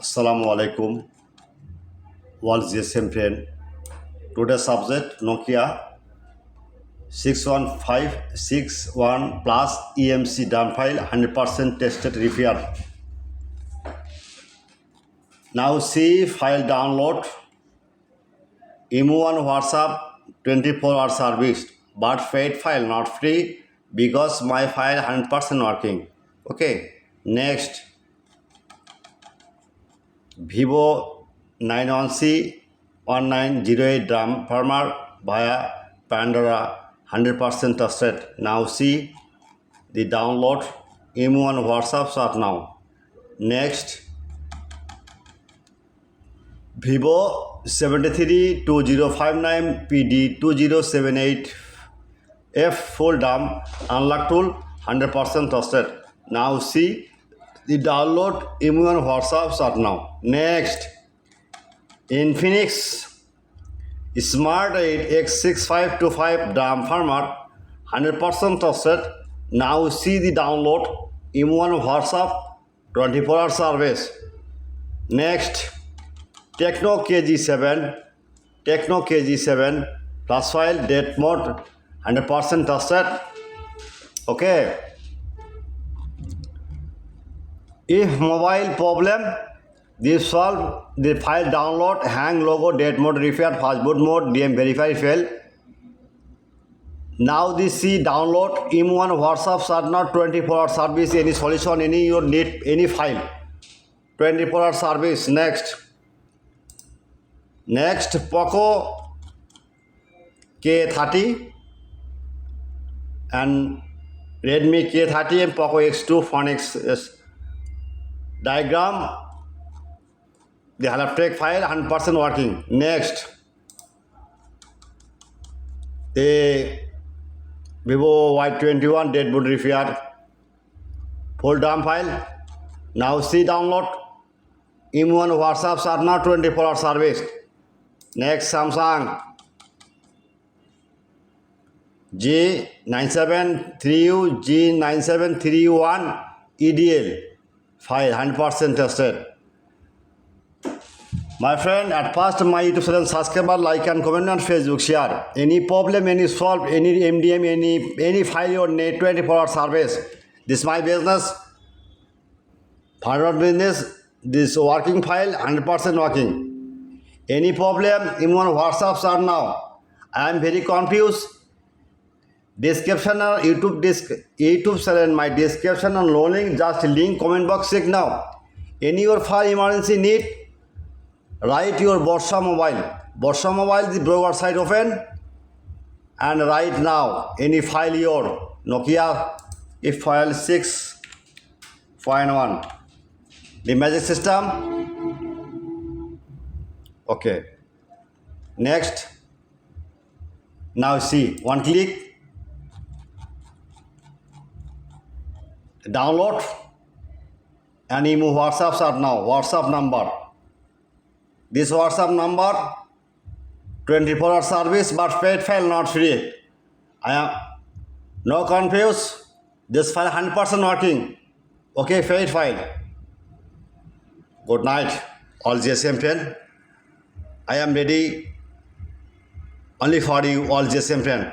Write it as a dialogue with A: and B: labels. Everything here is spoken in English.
A: Assalamu alaikum. What's the same friend? Today's subject Nokia 61561 plus EMC dump file 100% tested repair. Now see file download. EMU1 WhatsApp 24-hour service, but paid file not free because my file 100% working. Okay. Next, Vivo 91C 1908 drum farmer via Pandora 100% trusted. Now see the download EMU1 WhatsApp start now. Next, Vivo 732059 PD2078 F full dump unlock tool 100% trusted. Now see the download EMU1 WhatsApp start now. Next, Infinix Smart 8 X6525 dump farmer 100% trusted. Now see the download EMU1 WhatsApp 24-hour service. Next, Techno KG7 plus file date mode 100% trusted. Okay. If mobile problem, this solve the file download, hang logo, date mode, repair, fastboot mode, DM verify fail. Now this see download EMU1 WhatsApp start now 24-hour service, any solution, any you need, any file. 24-hour service. Next Poco K30 and Redmi K30 and Poco X2 Phone X diagram. The holotrek file 100% working. Next, the Vivo Y21 deadboot repair full dump file. Now see download EMU1 WhatsApp start now 24-hour service. Next, Samsung G973U G973U1 EDL file 100% tested. My friend, at first my YouTube channel subscriber, like and comment on Facebook, share. Any problem, any solve, any MDM, any file you need 24-hour service. This is my business. Find business. This working file 100% working. Any problem, EMU1 WhatsApp start now. I am very confused. Description or YouTube channel, my description on loaning, just link comment box check now. Any your file emergency need, write your Borsha mobile, the broker site open and write now any file your Nokia if file 6.1 the magic system. Okay. Next, now see one click download and EMU WhatsApp start now. WhatsApp number. This WhatsApp number 24-hour service but paid file not free. I am no confused. This file 100% working. Okay, paid file. Good night, all GSM friend. I am ready only for you, all GSM friend.